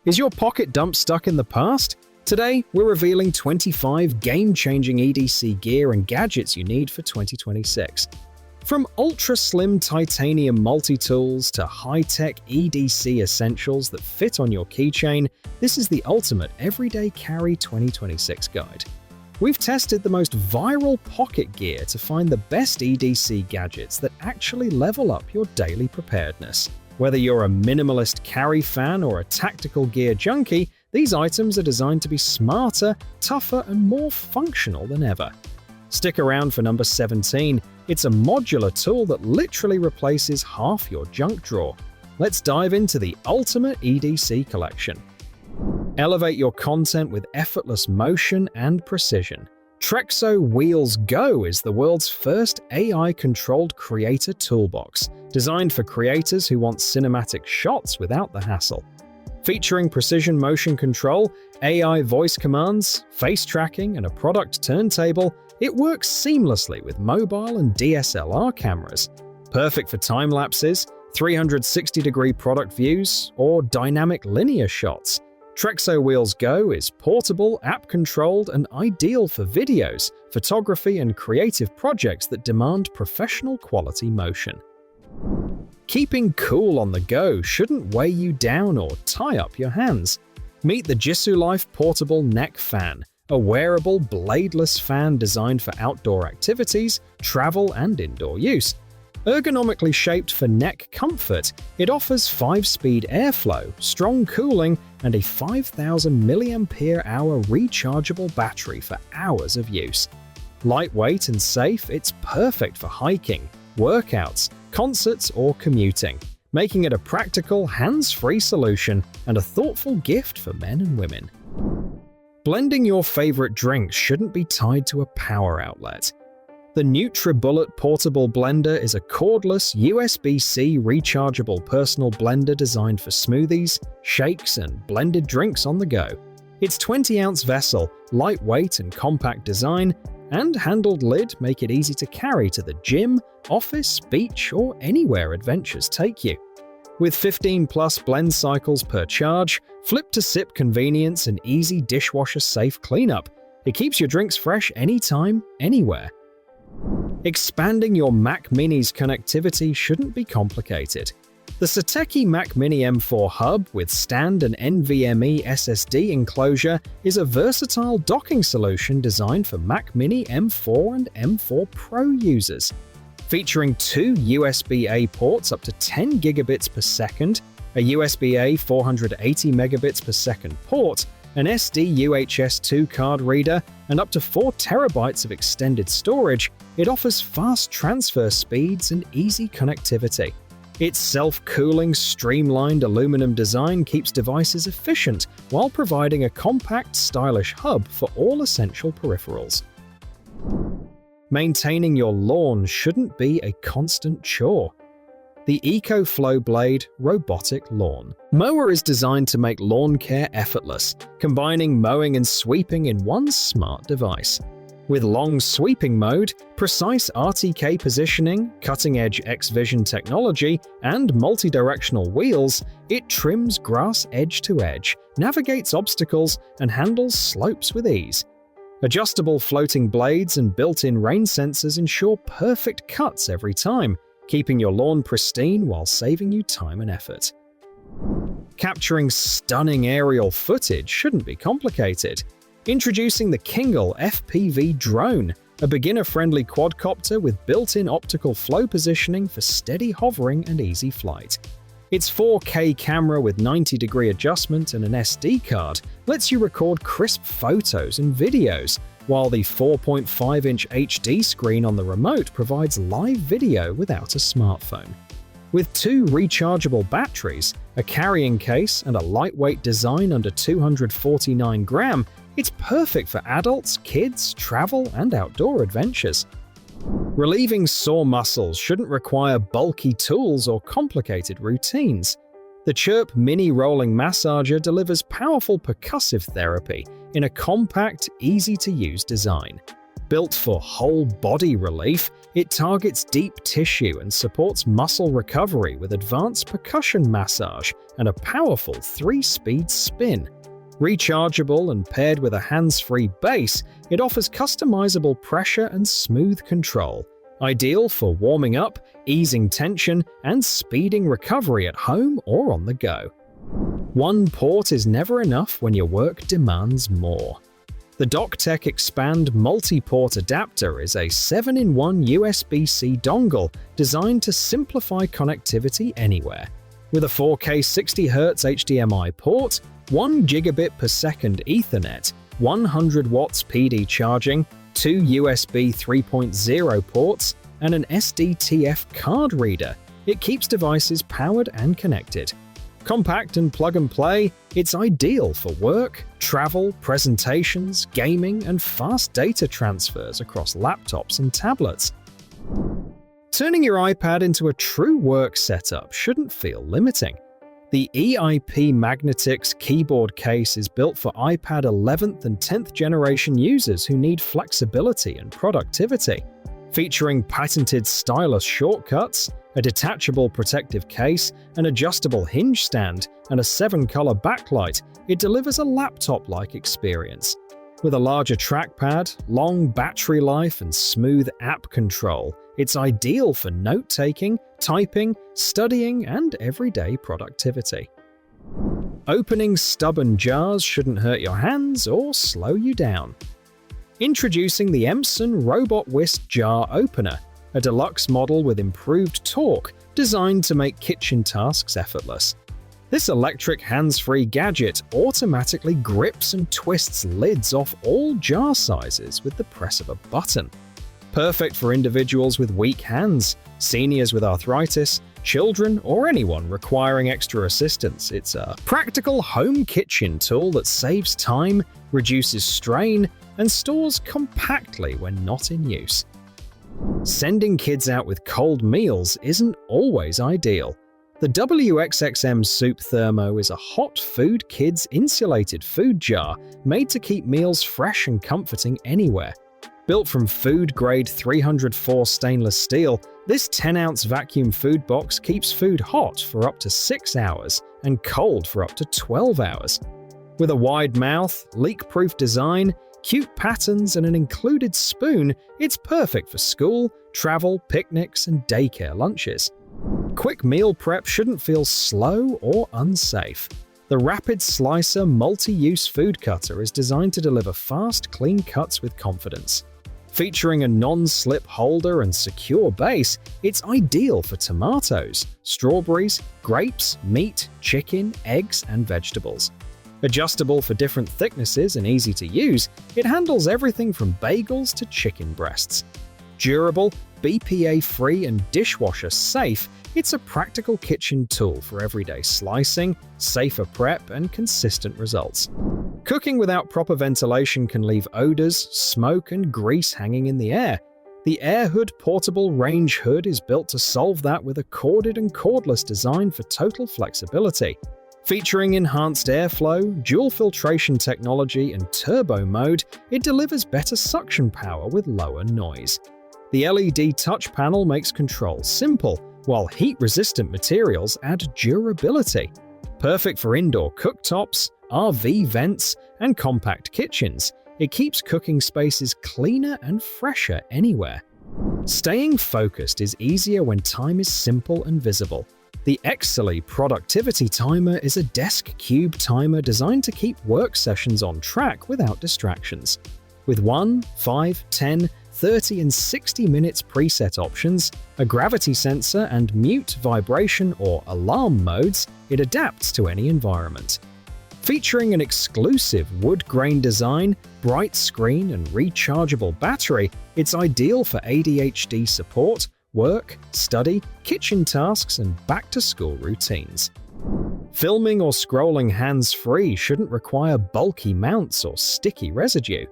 Is your pocket dump stuck in the past? Today, we're revealing 25 game-changing EDC gear and gadgets you need for 2026. From ultra-slim titanium multi-tools to high-tech EDC essentials that fit on your keychain, this is the ultimate everyday carry 2026 guide. We've tested the most viral pocket gear to find the best EDC gadgets that actually level up your daily preparedness. Whether you're a minimalist carry fan or a tactical gear junkie, these items are designed to be smarter, tougher, and more functional than ever. Stick around for number 17. It's a modular tool that literally replaces half your junk drawer. Let's dive into the ultimate EDC collection. Elevate your content with effortless motion and precision. Trexo Wheels Go is the world's first AI-controlled creator toolbox, designed for creators who want cinematic shots without the hassle. Featuring precision motion control, AI voice commands, face tracking, and a product turntable, it works seamlessly with mobile and DSLR cameras. Perfect for time-lapses, 360-degree product views, or dynamic linear shots. Trexo Wheels Go is portable, app-controlled, and ideal for videos, photography, and creative projects that demand professional quality motion. Keeping cool on the go shouldn't weigh you down or tie up your hands. Meet the Jisulife Portable Neck Fan, a wearable, bladeless fan designed for outdoor activities, travel, and indoor use. Ergonomically shaped for neck comfort, it offers 5-speed airflow, strong cooling, and a 5,000 mAh rechargeable battery for hours of use. Lightweight and safe, it's perfect for hiking, workouts, concerts, or commuting, making it a practical, hands-free solution and a thoughtful gift for men and women. Blending your favorite drinks shouldn't be tied to a power outlet. The Nutribullet Portable Blender is a cordless, USB-C rechargeable personal blender designed for smoothies, shakes, and blended drinks on the go. Its 20-ounce vessel, lightweight and compact design, and handled lid make it easy to carry to the gym, office, beach, or anywhere adventures take you. With 15-plus blend cycles per charge, flip-to-sip convenience, and easy dishwasher-safe cleanup, it keeps your drinks fresh anytime, anywhere. Expanding your Mac Mini's connectivity shouldn't be complicated. The Satechi Mac Mini M4 hub with stand and NVMe SSD enclosure is a versatile docking solution designed for Mac Mini M4 and M4 Pro users. Featuring two USB-A ports up to 10 gigabits per second, a USB-A 480 megabits per second port, an SD UHS-2 card reader, and up to 4 terabytes of extended storage, it offers fast transfer speeds and easy connectivity. Its self-cooling, streamlined aluminum design keeps devices efficient while providing a compact, stylish hub for all essential peripherals. Maintaining your lawn shouldn't be a constant chore. The Ecoflow Blade Robotic Lawn Mower is designed to make lawn care effortless, combining mowing and sweeping in one smart device. With long sweeping mode, precise RTK positioning, cutting-edge X-Vision technology, and multi-directional wheels, it trims grass edge to edge, navigates obstacles, and handles slopes with ease. Adjustable floating blades and built-in rain sensors ensure perfect cuts every time, keeping your lawn pristine while saving you time and effort. Capturing stunning aerial footage shouldn't be complicated. Introducing the Kingull Fpv Drone, a beginner-friendly quadcopter with built-in optical flow positioning for steady hovering and easy flight. Its 4K camera with 90-degree adjustment and an SD card lets you record crisp photos and videos, while the 4.5-inch HD screen on the remote provides live video without a smartphone. With 2 rechargeable batteries, a carrying case, and a lightweight design under 249 gram, it's perfect for adults, kids, travel, and outdoor adventures. Relieving sore muscles shouldn't require bulky tools or complicated routines. The Chirp mini rolling massager delivers powerful percussive therapy in a compact, easy-to-use design. Built for whole body relief, it targets deep tissue and supports muscle recovery with advanced percussion massage and a powerful 3-speed spin. Rechargeable and paired with a hands-free base, it offers customizable pressure and smooth control, ideal for warming up, easing tension, and speeding recovery at home or on the go. One port is never enough when your work demands more. The DockteckExpand Multiport adapter is a 7-in-1 USB-C dongle designed to simplify connectivity anywhere. With a 4K 60Hz HDMI port, 1 gigabit per second Ethernet, 100 watts PD charging, 2 USB 3.0 ports, and an SDTF card reader, it keeps devices powered and connected. Compact and plug-and-play, it's ideal for work, travel, presentations, gaming, and fast data transfers across laptops and tablets. Turning your iPad into a true work setup shouldn't feel limiting. The EIP Magnetix keyboard case is built for iPad 11th and 10th generation users who need flexibility and productivity. Featuring patented stylus shortcuts, a detachable protective case, an adjustable hinge stand, and a 7-color backlight, it delivers a laptop-like experience. With a larger trackpad, long battery life, and smooth app control, it's ideal for note-taking, typing, studying, and everyday productivity. Opening stubborn jars shouldn't hurt your hands or slow you down. Introducing the Emson Robotwist Jar Opener, a deluxe model with improved torque designed to make kitchen tasks effortless. This electric hands-free gadget automatically grips and twists lids off all jar sizes with the press of a button. Perfect for individuals with weak hands, seniors with arthritis, children, or anyone requiring extra assistance. It's a practical home kitchen tool that saves time, reduces strain, and stores compactly when not in use. Sending kids out with cold meals isn't always ideal. The WXXM Soup Thermo is a hot food kids insulated food jar made to keep meals fresh and comforting anywhere. Built from food-grade 304 stainless steel, this 10-ounce vacuum food box keeps food hot for up to 6 hours and cold for up to 12 hours. With a wide mouth, leak-proof design, cute patterns, and an included spoon, it's perfect for school, travel, picnics, and daycare lunches. Quick meal prep shouldn't feel slow or unsafe. The Rapid Slicer multi-use food cutter is designed to deliver fast, clean cuts with confidence. Featuring a non-slip holder and secure base, it's ideal for tomatoes, strawberries, grapes, meat, chicken, eggs, and vegetables. Adjustable for different thicknesses and easy to use, it handles everything from bagels to chicken breasts. Durable, BPA-free, and dishwasher-safe, it's a practical kitchen tool for everyday slicing, safer prep, and consistent results. Cooking without proper ventilation can leave odors, smoke, and grease hanging in the air. The Airhood portable range hood is built to solve that with a corded and cordless design for total flexibility. Featuring enhanced airflow, dual filtration technology, and turbo mode, it delivers better suction power with lower noise. The LED touch panel makes control simple, while heat-resistant materials add durability. Perfect for indoor cooktops, RV vents, and compact kitchens, it keeps cooking spaces cleaner and fresher anywhere. Staying focused is easier when time is simple and visible. The Exlliy productivity timer is a desk cube timer designed to keep work sessions on track without distractions. With 1, 5, 10, 30, and 60 minutes preset options, a gravity sensor, and mute, vibration, or alarm modes, it adapts to any environment. Featuring an exclusive wood grain design, bright screen, and rechargeable battery, it's ideal for ADHD support, work, study, kitchen tasks, and back-to-school routines. Filming or scrolling hands-free shouldn't require bulky mounts or sticky residue.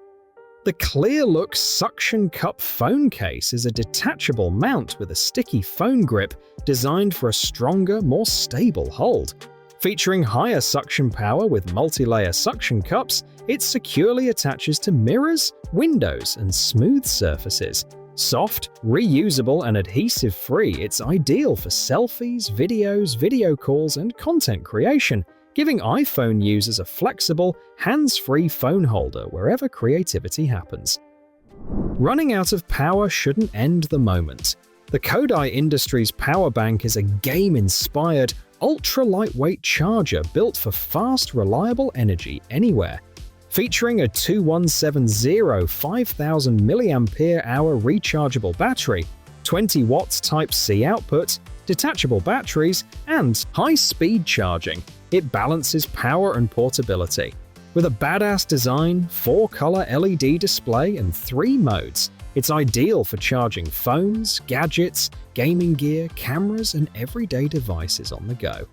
The Klearlook suction cup phone case is a detachable mount with a sticky phone grip designed for a stronger, more stable hold. Featuring higher suction power with multi-layer suction cups, it securely attaches to mirrors, windows, and smooth surfaces. Soft, reusable, and adhesive-free, it's ideal for selfies, videos, video calls, and content creation, giving iPhone users a flexible, hands-free phone holder wherever creativity happens. Running out of power shouldn't end the moment. The Kodai Industries power bank is a game-inspired, ultra-lightweight charger built for fast, reliable energy anywhere. Featuring a 2170 5000 mAh rechargeable battery, 20 watts Type-C output, detachable batteries, and high-speed charging, it balances power and portability. With a badass design, 4-color LED display, and 3 modes, it's ideal for charging phones, gadgets, gaming gear, cameras, and everyday devices on the go.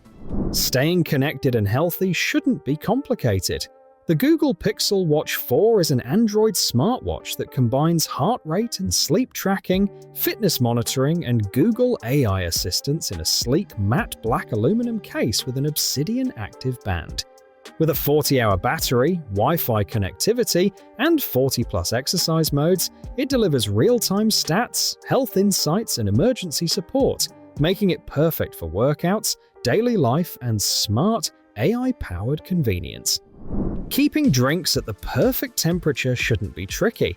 Staying connected and healthy shouldn't be complicated. The Google Pixel Watch 4 is an Android smartwatch that combines heart rate and sleep tracking, fitness monitoring, and Google AI assistance in a sleek matte black aluminum case with an obsidian active band. With a 40-hour battery, Wi-Fi connectivity, and 40+ exercise modes, it delivers real-time stats, health insights, and emergency support, making it perfect for workouts, daily life, and smart, AI-powered convenience. Keeping drinks at the perfect temperature shouldn't be tricky.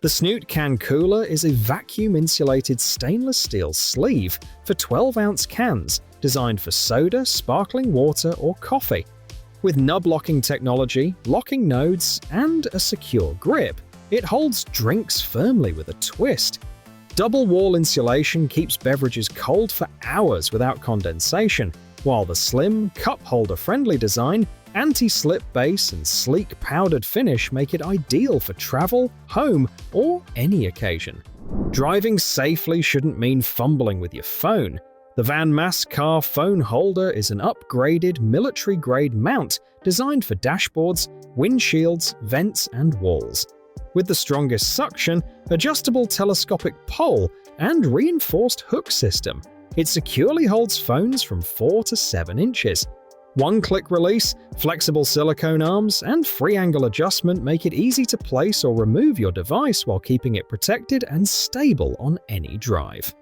The Snoot Can Cooler is a vacuum-insulated stainless steel sleeve for 12-ounce cans designed for soda, sparkling water, or coffee. With nub-locking technology, locking nodes, and a secure grip, it holds drinks firmly with a twist. Double-wall insulation keeps beverages cold for hours without condensation, while the slim, cup-holder-friendly design, anti-slip base, and sleek powdered finish make it ideal for travel, home, or any occasion. Driving safely shouldn't mean fumbling with your phone. The Van Mass car phone holder is an upgraded military-grade mount designed for dashboards, windshields, vents, and walls. With the strongest suction, adjustable telescopic pole, and reinforced hook system, it securely holds phones from 4 to 7 inches. One-click release, flexible silicone arms, and free angle adjustment make it easy to place or remove your device while keeping it protected and stable on any drive.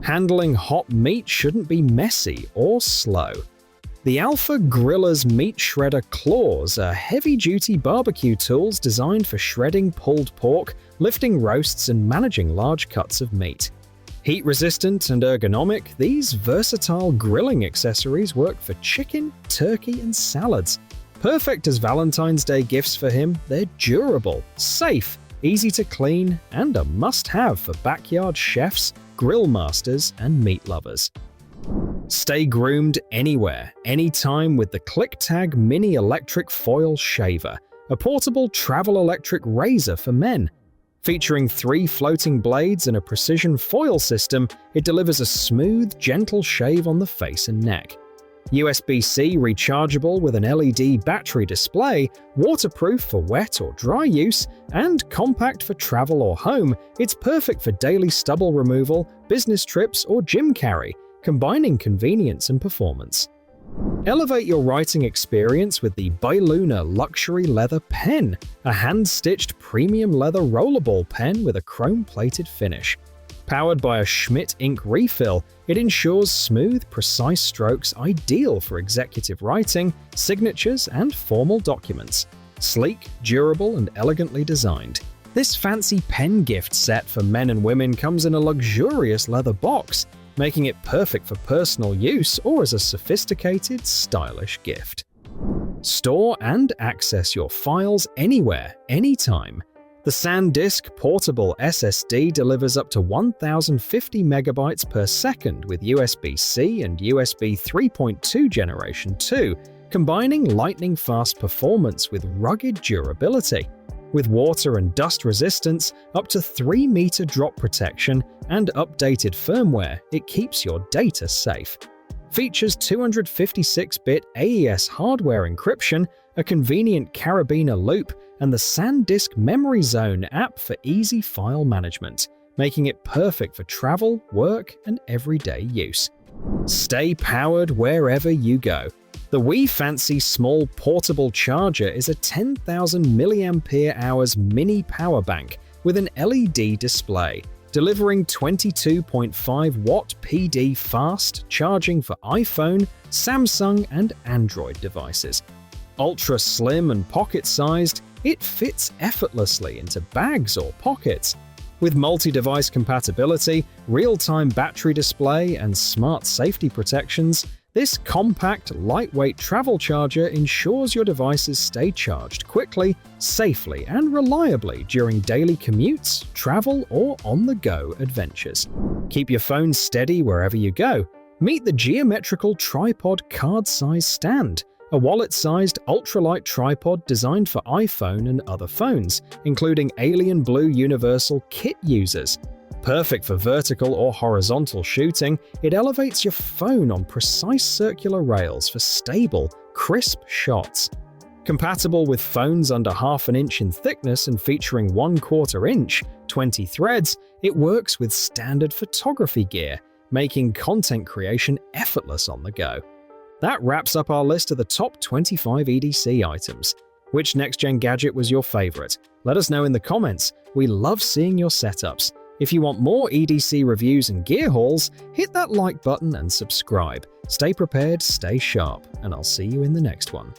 Handling hot meat shouldn't be messy or slow. The Alpha Grilla's Meat Shredder Claws are heavy-duty barbecue tools designed for shredding pulled pork, lifting roasts, and managing large cuts of meat. Heat-resistant and ergonomic, these versatile grilling accessories work for chicken, turkey, and salads. Perfect as Valentine's Day gifts for him, they're durable, safe, easy to clean, and a must-have for backyard chefs, grill masters, and meat lovers. Stay groomed anywhere, anytime with the ClickTag Mini Electric Foil Shaver, a portable travel electric razor for men. Featuring 3 floating blades and a precision foil system, it delivers a smooth, gentle shave on the face and neck. USB-C rechargeable with an LED battery display, waterproof for wet or dry use, and compact for travel or home, it's perfect for daily stubble removal, business trips, or gym carry, combining convenience and performance. Elevate your writing experience with the Biluna Luxury Leather Pen, a hand-stitched premium leather rollerball pen with a chrome-plated finish. Powered by a Schmidt ink refill, it ensures smooth, precise strokes ideal for executive writing, signatures, and formal documents. Sleek, durable, and elegantly designed. This fancy pen gift set for men and women comes in a luxurious leather box, making it perfect for personal use or as a sophisticated, stylish gift. Store and access your files anywhere, anytime. The SanDisk Portable SSD delivers up to 1050 megabytes per second with USB-C and USB 3.2 Generation 2, combining lightning-fast performance with rugged durability. With water and dust resistance, up to 3-meter drop protection, and updated firmware, it keeps your data safe. Features 256-bit AES hardware encryption, a convenient carabiner loop, and the SanDisk Memory Zone app for easy file management, making it perfect for travel, work, and everyday use. Stay powered wherever you go. The wee fancy small portable charger is a 10,000 mAh mini power bank with an LED display, delivering 22.5 watt PD fast charging for iPhone, Samsung, and Android devices. Ultra slim and pocket-sized, it fits effortlessly into bags or pockets. With multi-device compatibility, real-time battery display, and smart safety protections, this compact, lightweight travel charger ensures your devices stay charged quickly, safely, and reliably during daily commutes, travel, or on-the-go adventures. Keep your phone steady wherever you go. Meet the geometrical tripod card-size stand, a wallet-sized ultralight tripod designed for iPhone and other phones, including Alien Blue Universal kit users. Perfect for vertical or horizontal shooting, it elevates your phone on precise circular rails for stable, crisp shots. Compatible with phones under half an inch in thickness and featuring 1/4 inch, 20 threads, it works with standard photography gear, making content creation effortless on the go. That wraps up our list of the top 25 EDC items. Which next-gen gadget was your favorite? Let us know in the comments. We love seeing your setups. If you want more EDC reviews and gear hauls, hit that like button and subscribe. Stay prepared, stay sharp, and I'll see you in the next one.